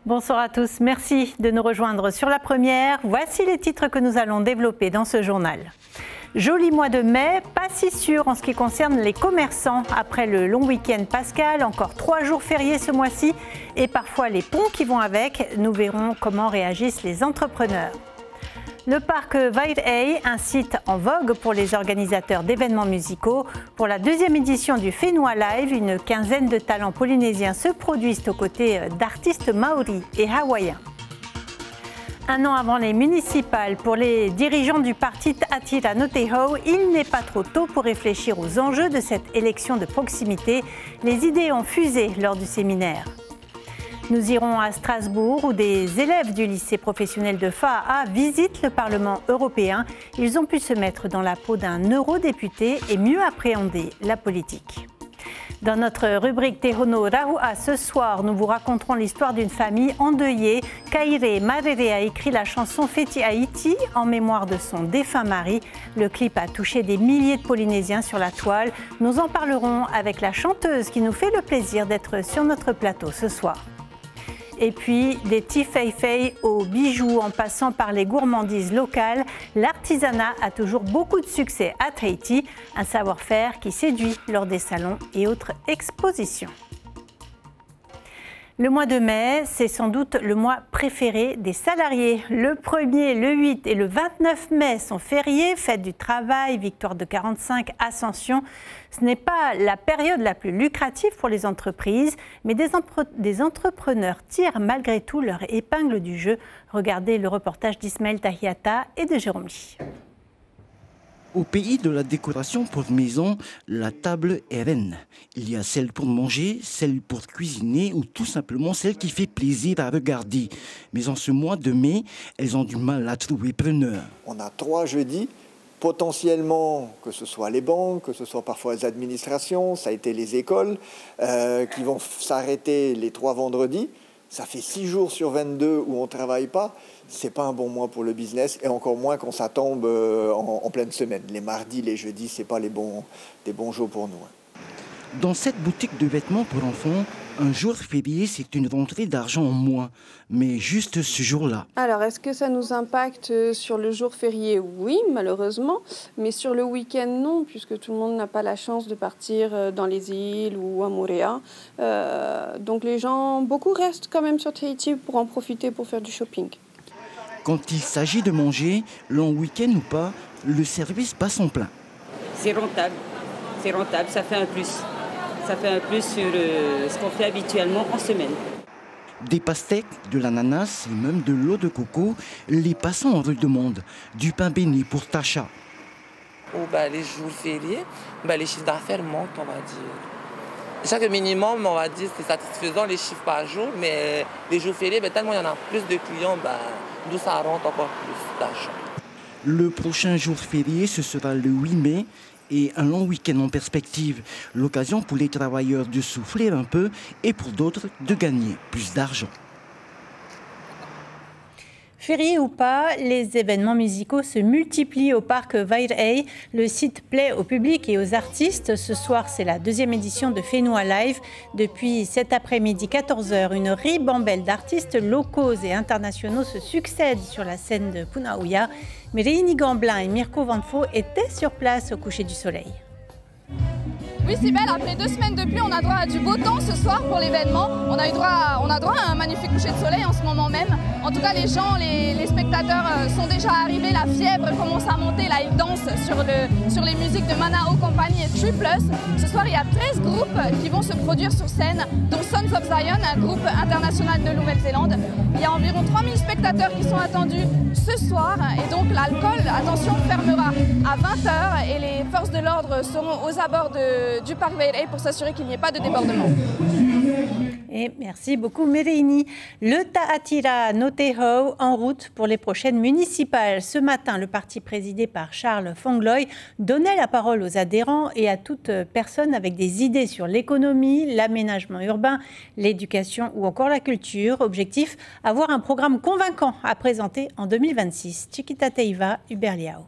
Bonsoir à tous, merci de nous rejoindre sur la première. Voici les titres que nous allons développer dans ce journal. Joli mois de mai, pas si sûr en ce qui concerne les commerçants. Après le long week-end pascal, encore 3 jours fériés ce mois-ci et parfois les ponts qui vont avec. Nous verrons comment réagissent les entrepreneurs. Le parc Vairai, un site en vogue pour les organisateurs d'événements musicaux. Pour la deuxième édition du Whenua Live, une quinzaine de talents polynésiens se produisent aux côtés d'artistes maoris et hawaïens. Un an avant les municipales, pour les dirigeants du parti Ta'atira no Te Hou, il n'est pas trop tôt pour réfléchir aux enjeux de cette élection de proximité. Les idées ont fusé lors du séminaire. Nous irons à Strasbourg où des élèves du lycée professionnel de Faa'a visitent le Parlement européen. Ils ont pu se mettre dans la peau d'un eurodéputé et mieux appréhender la politique. Dans notre rubrique Tehono Rahua ce soir, nous vous raconterons l'histoire d'une famille endeuillée. Kaire Marere a écrit la chanson Feti Haiti en mémoire de son défunt mari. Le clip a touché des milliers de Polynésiens sur la toile. Nous en parlerons avec la chanteuse qui nous fait le plaisir d'être sur notre plateau ce soir. Et puis, des tifeifei aux bijoux en passant par les gourmandises locales, l'artisanat a toujours beaucoup de succès à Tahiti, un savoir-faire qui séduit lors des salons et autres expositions. Le mois de mai, c'est sans doute le mois préféré des salariés. Le 1er, le 8 et le 29 mai sont fériés, fête du travail, victoire de 45, Ascension. Ce n'est pas la période la plus lucrative pour les entreprises, mais des entrepreneurs tirent malgré tout leur épingle du jeu. Regardez le reportage d'Ismaël Tahiata et de Jérôme Lee. Au pays de la décoration pour maison, la table est reine. Il y a celle pour manger, celle pour cuisiner ou tout simplement celle qui fait plaisir à regarder. Mais en ce mois de mai, elles ont du mal à trouver preneur. On a 3 jeudis, potentiellement, que ce soit les banques, que ce soit parfois les administrations, ça a été les écoles, qui vont s'arrêter les 3 vendredis. Ça fait 6 jours sur 22 où on ne travaille pas. C'est pas un bon mois pour le business et encore moins quand ça tombe en pleine semaine. Les mardis, les jeudis, c'est pas des bons jours pour nous. Dans cette boutique de vêtements pour enfants, un jour férié, c'est une rentrée d'argent en moins. Mais juste ce jour-là. Alors, est-ce que ça nous impacte sur le jour férié? Oui, malheureusement. Mais sur le week-end, non, puisque tout le monde n'a pas la chance de partir dans les îles ou à Moorea. Donc les gens, beaucoup restent quand même sur Tahiti pour en profiter pour faire du shopping. Quand il s'agit de manger, long week-end ou pas, le service passe en plein. C'est rentable, ça fait un plus. Ça fait un plus sur ce qu'on fait habituellement en semaine. Des pastèques, de l'ananas et même de l'eau de coco, les passants en redemandent. Du pain béni pour Tacha. Les jours fériés, les chiffres d'affaires montent, on va dire. Chaque minimum, on va dire, c'est satisfaisant les chiffres par jour, mais les jours fériés, tellement il y en a plus de clients, d'où ça rentre encore plus d'argent. Le prochain jour férié, ce sera le 8 mai. Et un long week-end en perspective, l'occasion pour les travailleurs de souffler un peu et pour d'autres de gagner plus d'argent. Férié ou pas, les événements musicaux se multiplient au parc Vairai. Le site plaît au public et aux artistes. Ce soir, c'est la 2e édition de Whenua Live. Depuis cet après-midi 14h, une ribambelle d'artistes locaux et internationaux se succèdent sur la scène de Punauia. Mais Réini Gamblin et Mirko Vanfo étaient sur place au coucher du soleil. Oui, Sybelle, après 2 semaines de pluie, on a droit à du beau temps ce soir pour l'événement. On a droit à un magnifique coucher de soleil en ce moment même. En tout cas, les gens, les spectateurs sont déjà arrivés. La fièvre commence à monter. Là, ils dansent sur les musiques de Manao Company et Tree Plus. Ce soir, il y a 13 groupes qui vont se produire sur scène, dont Sons of Zion, un groupe international de Nouvelle-Zélande. Il y a environ 3000 spectateurs qui sont attendus ce soir. Et donc, l'alcool, attention, fermera à 20h et les forces de l'ordre seront aux abords du parc Vairai pour s'assurer qu'il n'y ait pas de débordement. Et merci beaucoup Méréini. Le Ta'atira no Te Hou en route pour les prochaines municipales. Ce matin, le parti présidé par Charles Fongloy donnait la parole aux adhérents et à toute personne avec des idées sur l'économie, l'aménagement urbain, l'éducation ou encore la culture. Objectif, avoir un programme convaincant à présenter en 2026. Chiquita Teiva, Hubert Liao.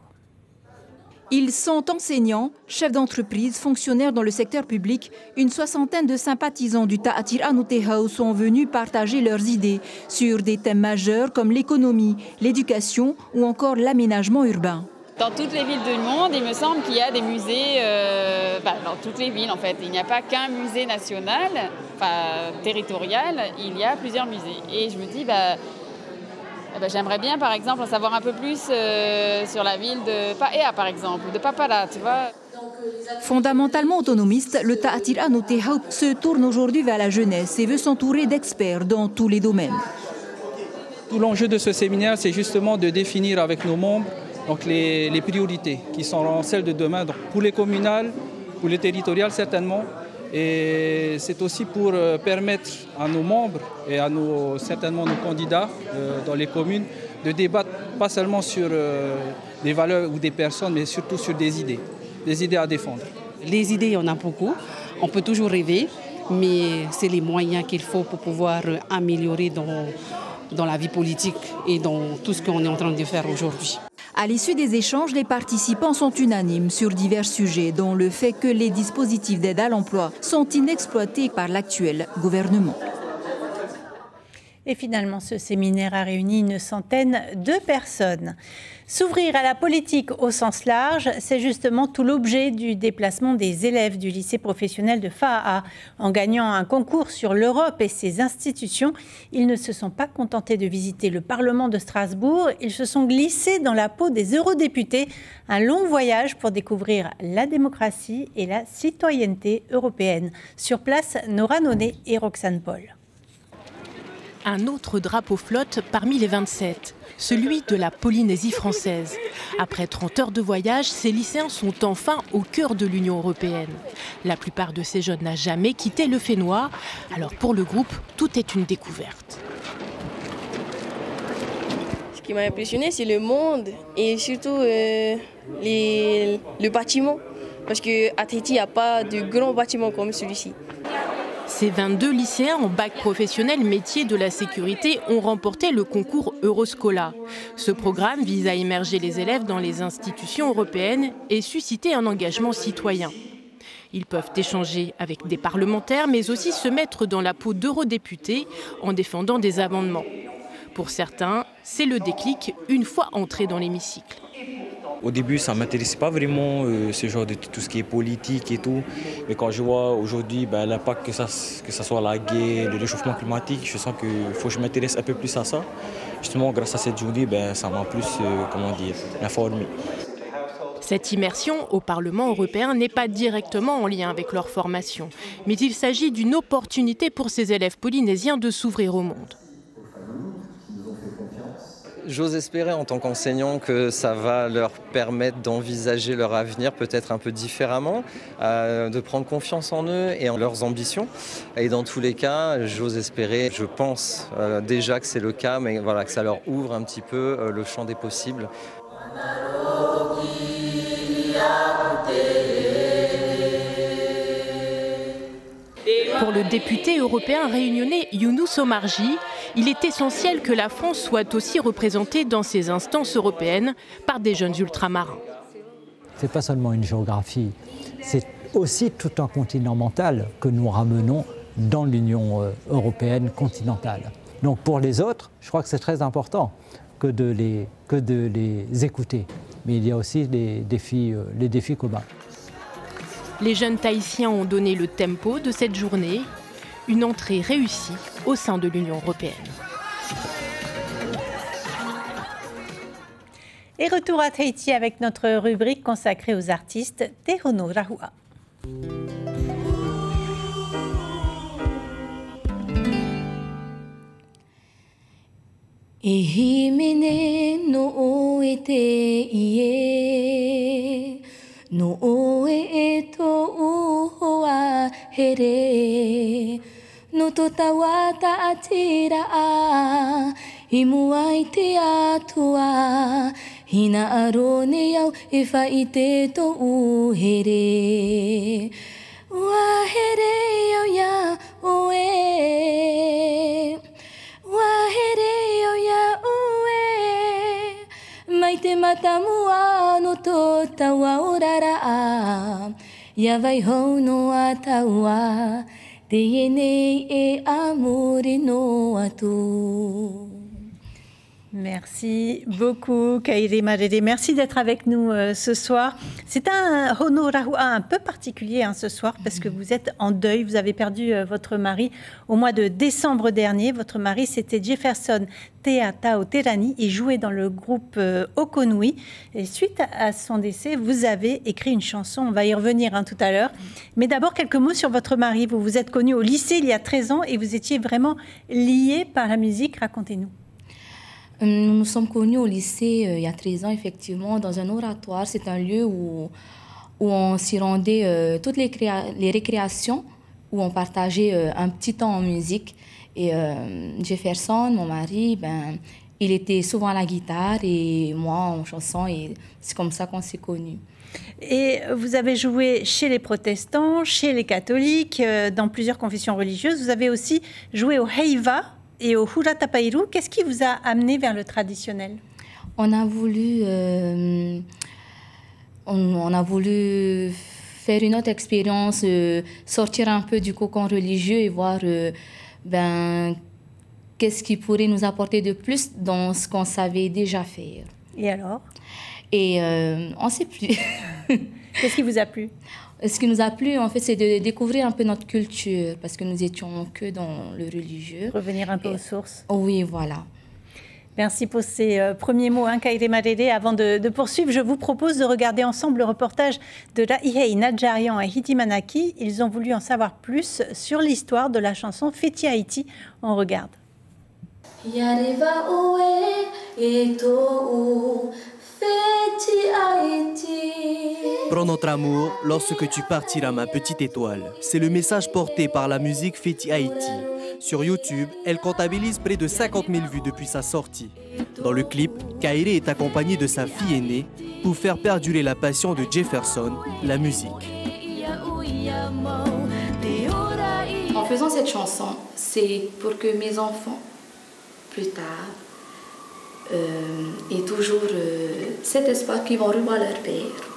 Ils sont enseignants, chefs d'entreprise, fonctionnaires dans le secteur public. Une soixantaine de sympathisants du Ta'atir Anutehau sont venus partager leurs idées sur des thèmes majeurs comme l'économie, l'éducation ou encore l'aménagement urbain. Dans toutes les villes du monde, il me semble qu'il y a des musées, dans toutes les villes en fait. Il n'y a pas qu'un musée national, territorial, il y a plusieurs musées. Et je me dis, j'aimerais bien par exemple en savoir un peu plus sur la ville de Paea par exemple, de Papara, tu vois. Fondamentalement autonomiste, le Ta'atir Anutehau se tourne aujourd'hui vers la jeunesse et veut s'entourer d'experts dans tous les domaines. Tout l'enjeu de ce séminaire, c'est justement de définir avec nos membres donc les priorités qui seront celles de demain, donc pour les communales, pour les territoriales certainement. Et c'est aussi pour permettre à nos membres et à certainement nos candidats dans les communes de débattre pas seulement sur des valeurs ou des personnes, mais surtout sur des idées à défendre. Les idées, il y en a beaucoup. On peut toujours rêver, mais c'est les moyens qu'il faut pour pouvoir améliorer dans la vie politique et dans tout ce qu'on est en train de faire aujourd'hui. À l'issue des échanges, les participants sont unanimes sur divers sujets, dont le fait que les dispositifs d'aide à l'emploi sont inexploités par l'actuel gouvernement. Et finalement, ce séminaire a réuni une centaine de personnes. S'ouvrir à la politique au sens large, c'est justement tout l'objet du déplacement des élèves du lycée professionnel de Faa'a. En gagnant un concours sur l'Europe et ses institutions, ils ne se sont pas contentés de visiter le Parlement de Strasbourg, ils se sont glissés dans la peau des eurodéputés. Un long voyage pour découvrir la démocratie et la citoyenneté européenne. Sur place, Nora Nonet et Roxane Paul. Un autre drapeau flotte parmi les 27, celui de la Polynésie française. Après 30 heures de voyage, ces lycéens sont enfin au cœur de l'Union européenne. La plupart de ces jeunes n'ont jamais quitté le Fénois, alors pour le groupe, tout est une découverte. Ce qui m'a impressionné, c'est le monde et surtout le bâtiment. Parce qu'à Tahiti, il n'y a pas de grands bâtiments comme celui-ci. Ces 22 lycéens en bac professionnel métier de la sécurité ont remporté le concours Euroscola. Ce programme vise à immerger les élèves dans les institutions européennes et susciter un engagement citoyen. Ils peuvent échanger avec des parlementaires, mais aussi se mettre dans la peau d'eurodéputés en défendant des amendements. Pour certains, c'est le déclic une fois entrés dans l'hémicycle. Au début, ça ne m'intéressait pas vraiment, ce genre de tout ce qui est politique et tout. Mais quand je vois aujourd'hui l'impact que ça soit la guerre, le réchauffement climatique, je sens qu'il faut que je m'intéresse un peu plus à ça. Justement, grâce à cette journée, ça m'a plus informé. Cette immersion au Parlement européen n'est pas directement en lien avec leur formation. Mais il s'agit d'une opportunité pour ces élèves polynésiens de s'ouvrir au monde. J'ose espérer en tant qu'enseignant que ça va leur permettre d'envisager leur avenir peut-être un peu différemment, de prendre confiance en eux et en leurs ambitions. Et dans tous les cas, j'ose espérer, je pense déjà que c'est le cas, mais voilà, que ça leur ouvre un petit peu le champ des possibles. Pour le député européen réunionnais Younous Omarji, il est essentiel que la France soit aussi représentée dans ces instances européennes par des jeunes ultramarins. Ce n'est pas seulement une géographie, c'est aussi tout un continent mental que nous ramenons dans l'Union européenne continentale. Donc pour les autres, je crois que c'est très important que de les écouter. Mais il y a aussi les défis communs. Les jeunes Tahitiens ont donné le tempo de cette journée, une entrée réussie au sein de l'Union européenne. Et retour à Tahiti avec notre rubrique consacrée aux artistes Te Hono Rahua. Ehimene no oe te ie no oe e to uhoa here no to tawata atira a imua i te atua hina arone au e whai te to uhere ua here au ya oe ua here au ya oe mai te matamua no to tawa orara ya vai ho no atawa te yene e amore no atu. Merci beaucoup, Kairi Marere. Merci d'être avec nous ce soir. C'est un honorahua un peu particulier ce soir parce que vous êtes en deuil. Vous avez perdu votre mari au mois de décembre dernier. Votre mari, c'était Jefferson Teatao Terani. Il jouait dans le groupe Okonui. Et suite à son décès, vous avez écrit une chanson. On va y revenir tout à l'heure. Mais d'abord, quelques mots sur votre mari. Vous vous êtes connu au lycée il y a 13 ans et vous étiez vraiment lié par la musique. Racontez-nous. Nous nous sommes connus au lycée il y a 13 ans, effectivement, dans un oratoire. C'est un lieu où on s'y rendait toutes les récréations, où on partageait un petit temps en musique. Et Jefferson, mon mari, il était souvent à la guitare et moi en chanson. Et c'est comme ça qu'on s'est connus. Et vous avez joué chez les protestants, chez les catholiques, dans plusieurs confessions religieuses. Vous avez aussi joué au Heiva et au Huratapairu. Qu'est-ce qui vous a amené vers le traditionnel? On a voulu faire une autre expérience, sortir un peu du cocon religieux et voir qu'est-ce qui pourrait nous apporter de plus dans ce qu'on savait déjà faire. Et alors? Et on ne sait plus. Qu'est-ce qui vous a plu? Ce qui nous a plu, en fait, c'est de découvrir un peu notre culture, parce que nous étions que dans le religieux. Revenir un peu aux sources. Oui, voilà. Merci pour ces premiers mots, Kairi Marere. Avant de poursuivre, je vous propose de regarder ensemble le reportage de Raihei Nadjarian et Hiti Manaki. Ils ont voulu en savoir plus sur l'histoire de la chanson Feti Haiti. On regarde. Prends notre amour lorsque tu partiras, ma petite étoile. C'est le message porté par la musique Feti Haiti. Sur YouTube, elle comptabilise près de 50 000 vues depuis sa sortie. Dans le clip, Kairi est accompagnée de sa fille aînée pour faire perdurer la passion de Jefferson, la musique. En faisant cette chanson, c'est pour que mes enfants, plus tard, aient toujours cet espoir qu'ils vont revoir leur père.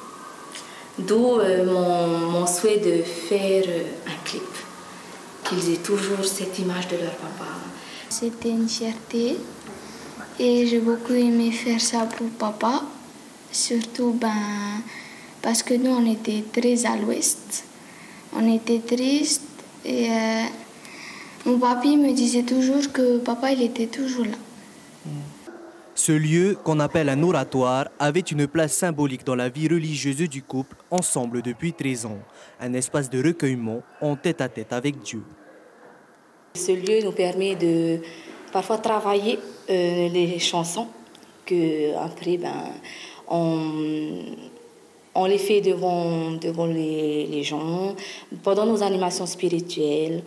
D'où mon souhait de faire un clip, qu'ils aient toujours cette image de leur papa. C'était une fierté et j'ai beaucoup aimé faire ça pour papa, surtout parce que nous on était très à l'ouest, on était tristes et mon papy me disait toujours que papa il était toujours là. Ce lieu, qu'on appelle un oratoire, avait une place symbolique dans la vie religieuse du couple, ensemble depuis 13 ans. Un espace de recueillement en tête-à-tête avec Dieu. Ce lieu nous permet de parfois travailler les chansons, que après on les fait devant les gens, pendant nos animations spirituelles.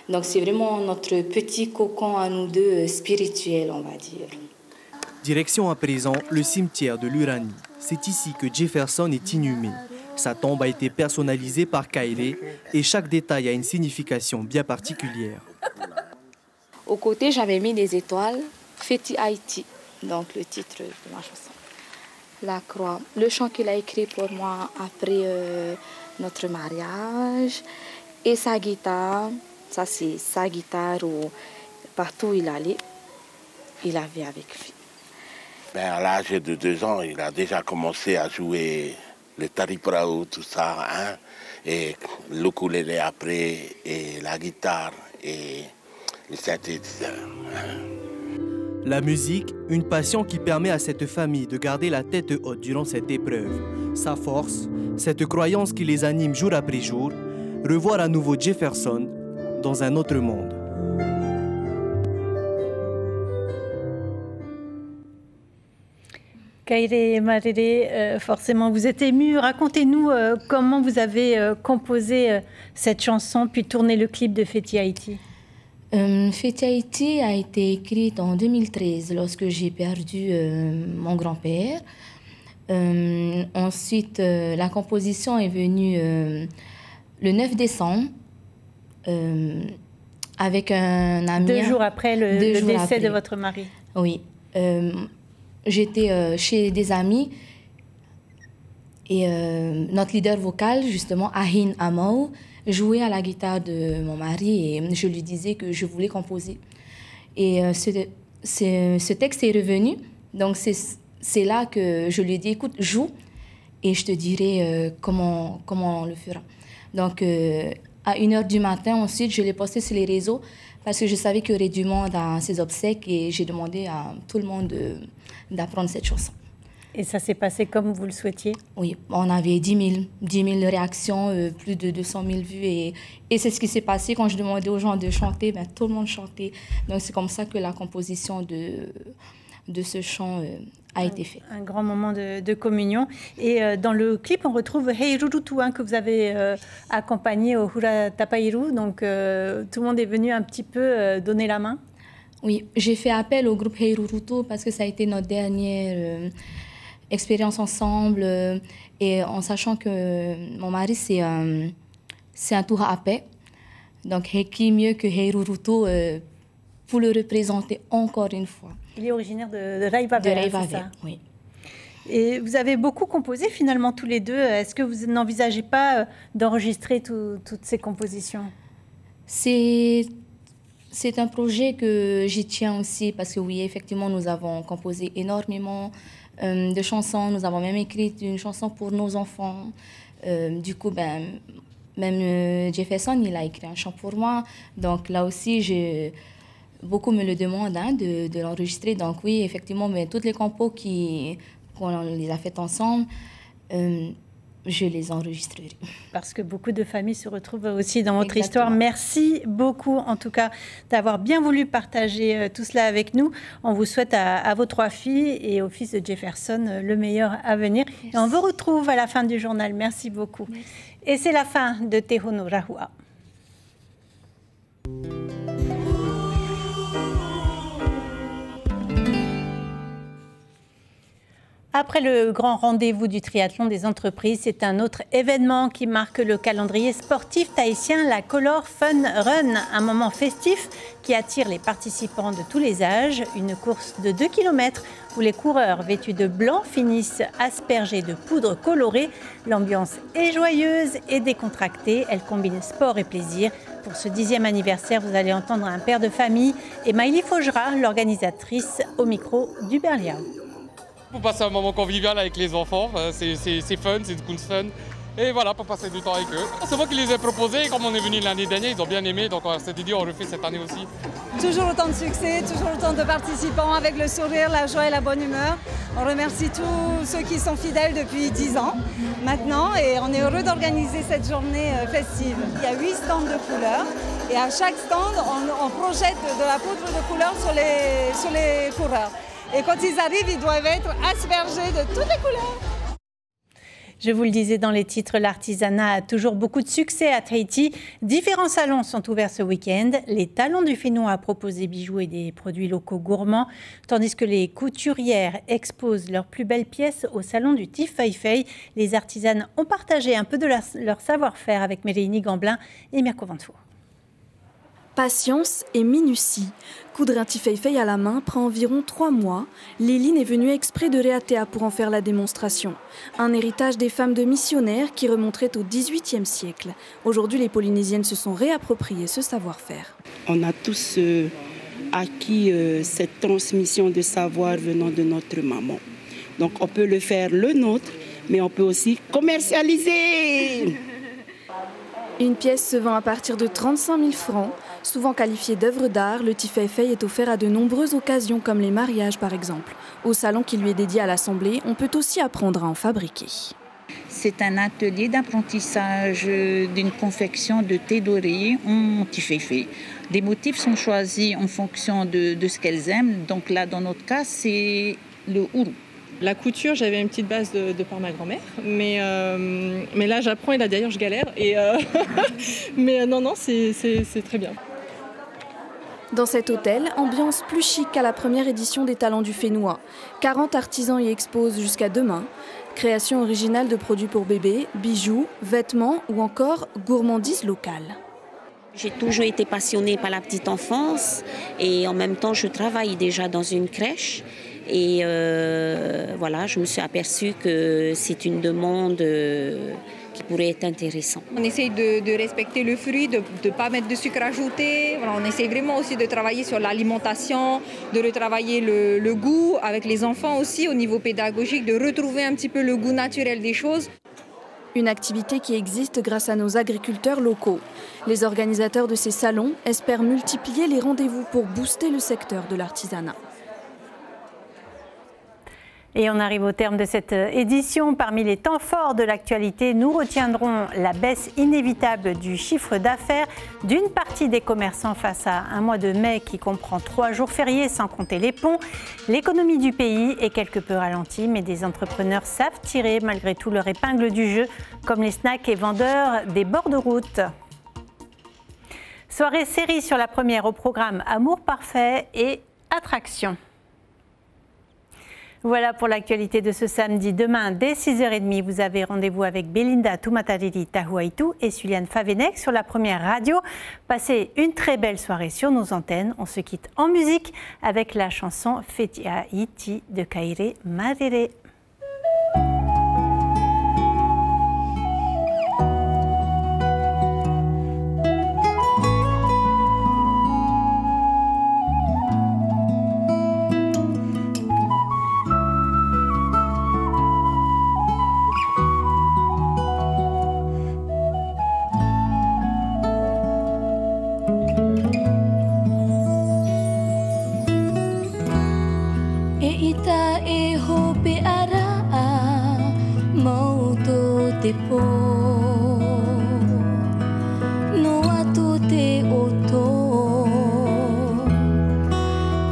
Donc c'est vraiment notre petit cocon à nous deux spirituel, on va dire. Direction à présent le cimetière de l'Uranie. C'est ici que Jefferson est inhumé. Sa tombe a été personnalisée par Kairi et chaque détail a une signification bien particulière. Au côté, j'avais mis des étoiles, Feti Haiti, donc le titre de ma chanson. La croix, le chant qu'il a écrit pour moi après notre mariage. Et sa guitare, ça c'est sa guitare où partout où il allait, il avait avec lui. À l'âge de 2 ans, il a déjà commencé à jouer le tariprao, tout ça, hein, et l'ukulélé après, et la guitare, et le synthétiseur. La musique, une passion qui permet à cette famille de garder la tête haute durant cette épreuve. Sa force, cette croyance qui les anime jour après jour, revoir à nouveau Jefferson dans un autre monde. Kairi Marere, forcément, vous êtes ému. Racontez-nous comment vous avez composé cette chanson, puis tourné le clip de Feti Haiti. Feti Haiti a été écrite en 2013, lorsque j'ai perdu mon grand-père. Ensuite, la composition est venue le 9 décembre, avec un ami. 2 jours après le décès de votre mari. Oui. j'étais chez des amis et notre leader vocal, justement, Ahin Amou, jouait à la guitare de mon mari et je lui disais que je voulais composer. Et ce texte est revenu, donc c'est là que je lui ai dit, écoute, joue et je te dirai comment on le fera. Donc, à 1h du matin, ensuite, je l'ai posté sur les réseaux parce que je savais qu'il y aurait du monde à ses obsèques et j'ai demandé à tout le monde d'apprendre cette chanson. Et ça s'est passé comme vous le souhaitiez? Oui, on avait 10 000 réactions, plus de 200 000 vues. Et c'est ce qui s'est passé quand je demandais aux gens de chanter, ben, tout le monde chantait. Donc c'est comme ça que la composition de ce chant a été faite. Un grand moment de communion. Et dans le clip, on retrouve Hey Rurutu que vous avez accompagné au Hura Tapairu. Donc tout le monde est venu un petit peu donner la main. Oui, j'ai fait appel au groupe Hey Rurutu parce que ça a été notre dernière expérience ensemble et en sachant que mon mari c'est un Tura Ape, donc qui mieux que Hey Rurutu pour le représenter encore une fois. Il est originaire de Raivavé, c'est ça? Oui. Et vous avez beaucoup composé finalement tous les deux. Est-ce que vous n'envisagez pas d'enregistrer toutes ces compositions? C'est un projet que j'y tiens aussi parce que oui, effectivement, nous avons composé énormément de chansons. Nous avons même écrit une chanson pour nos enfants. Du coup, même Jefferson, il a écrit un chant pour moi. Donc là aussi, beaucoup me le demandent de l'enregistrer. Donc oui, effectivement, mais toutes les compos qu'on les a faites ensemble, je les enregistrerai. Parce que beaucoup de familles se retrouvent aussi dans votre histoire. Merci beaucoup, en tout cas, d'avoir bien voulu partager tout cela avec nous. On vous souhaite à vos 3 filles et au fils de Jefferson le meilleur à venir. Merci. Et on vous retrouve à la fin du journal. Merci beaucoup. Merci. Et c'est la fin de Te Hono Rahua. Après le grand rendez-vous du triathlon des entreprises, c'est un autre événement qui marque le calendrier sportif tahitien, la Color Fun Run, un moment festif qui attire les participants de tous les âges. Une course de 2 km où les coureurs vêtus de blanc finissent aspergés de poudre colorée. L'ambiance est joyeuse et décontractée. Elle combine sport et plaisir. Pour ce 10e anniversaire, vous allez entendre un père de famille et Maïli Fojra, l'organisatrice, au micro du Berliao. Pour passer un moment convivial avec les enfants, c'est fun, c'est cool fun. Et voilà, pour passer du temps avec eux. C'est moi qui les ai proposés, et comme on est venu l'année dernière, ils ont bien aimé, donc on s'est dit on refait cette année aussi. Toujours autant de succès, toujours autant de participants avec le sourire, la joie et la bonne humeur. On remercie tous ceux qui sont fidèles depuis 10 ans maintenant et on est heureux d'organiser cette journée festive. Il y a 8 stands de couleurs et à chaque stand, on projette de la poudre de couleur sur les coureurs. Et quand ils arrivent, ils doivent être aspergés de toutes les couleurs. Je vous le disais dans les titres, l'artisanat a toujours beaucoup de succès à Tahiti. Différents salons sont ouverts ce week-end. Les talons du Fénois proposent des bijoux et des produits locaux gourmands, tandis que les couturières exposent leurs plus belles pièces au salon du Tifeifei. Les artisanes ont partagé un peu de leur savoir-faire avec Mélénie Gamblin et Mirko Vantour. Patience et minutie. Coudre un tifeifei à la main prend environ 3 mois. Léline est venue exprès de Réatea pour en faire la démonstration. Un héritage des femmes de missionnaires qui remonterait au XVIIIe siècle. Aujourd'hui, les Polynésiennes se sont réappropriées ce savoir-faire. On a tous acquis cette transmission de savoir venant de notre maman. Donc on peut le faire le nôtre, mais on peut aussi commercialiser. Une pièce se vend à partir de 35 000 francs. Souvent qualifié d'œuvre d'art, le tifeifei est offert à de nombreuses occasions, comme les mariages par exemple. Au salon qui lui est dédié à l'Assemblée, on peut aussi apprendre à en fabriquer. C'est un atelier d'apprentissage d'une confection de thé doré en tifeifei. Des motifs sont choisis en fonction de ce qu'elles aiment. Donc là, dans notre cas, c'est le ourou. La couture, j'avais une petite base de par ma grand-mère, mais là j'apprends et là d'ailleurs je galère. Mais non, c'est très bien. Dans cet hôtel, ambiance plus chic qu'à la première édition des Talents du Fénois. 40 artisans y exposent jusqu'à demain. Création originale de produits pour bébés, bijoux, vêtements ou encore gourmandises locales. J'ai toujours été passionnée par la petite enfance et en même temps je travaille déjà dans une crèche. Et voilà, je me suis aperçue que c'est une demande qui pourrait être intéressante. On essaye de respecter le fruit, de ne pas mettre de sucre ajouté. Voilà, on essaye vraiment aussi de travailler sur l'alimentation, de retravailler le goût avec les enfants aussi au niveau pédagogique, de retrouver un petit peu le goût naturel des choses. Une activité qui existe grâce à nos agriculteurs locaux. Les organisateurs de ces salons espèrent multiplier les rendez-vous pour booster le secteur de l'artisanat. Et on arrive au terme de cette édition. Parmi les temps forts de l'actualité, nous retiendrons la baisse inévitable du chiffre d'affaires d'une partie des commerçants face à un mois de mai qui comprend 3 jours fériés sans compter les ponts. L'économie du pays est quelque peu ralentie, mais des entrepreneurs savent tirer malgré tout leur épingle du jeu, comme les snacks et vendeurs des bords de route. Soirée série sur la première au programme Amour parfait et Attraction. Voilà pour l'actualité de ce samedi. Demain, dès 6h30, vous avez rendez-vous avec Belinda Tumatariri Tahuaitu et Suliane Favenec sur la première radio. Passez une très belle soirée sur nos antennes. On se quitte en musique avec la chanson Fetia Iti de Kaire Marere. No atu te oto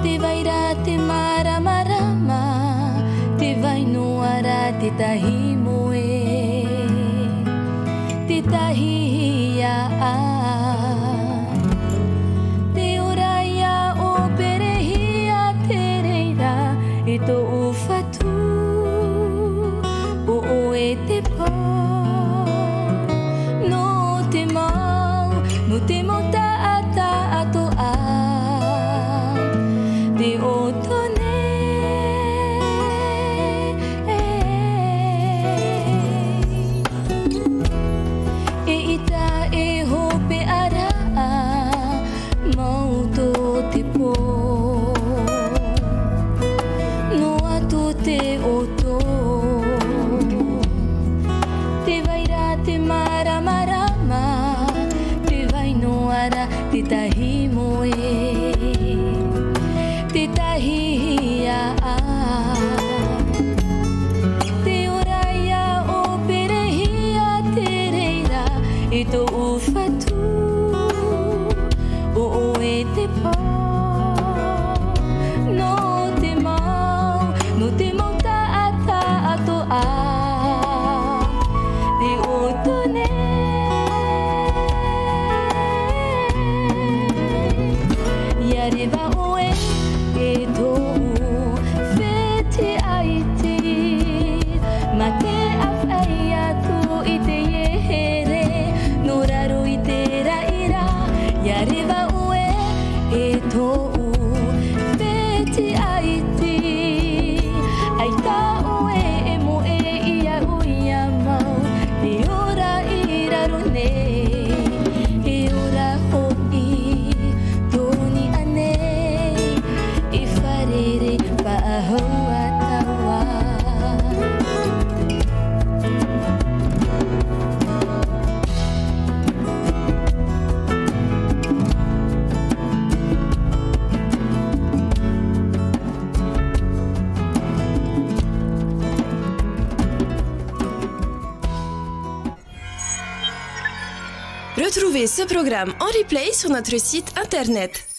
te vai ra te mara marama te vai no ara te tahi moe te tahi ia te ora ia o perehia te reira e to ufatu o e te pā no te mota ata ato a te otone e ita e hope ara mauto te po no atu te oto te vaira te mara marama te tahi moe te tahi ia te ora ia o perehia te reira e to ufatu o e te pā no te mau ta ata ato a te otone Reva oe e tou fete aiti ma te awhai atu i te iehere no raro i te raira ia reva oe e tou fete aiti ai ta oe e mo e ia uia mau e ora i raro nei e ora hoi Retrouvez ce programme en replay sur notre site internet.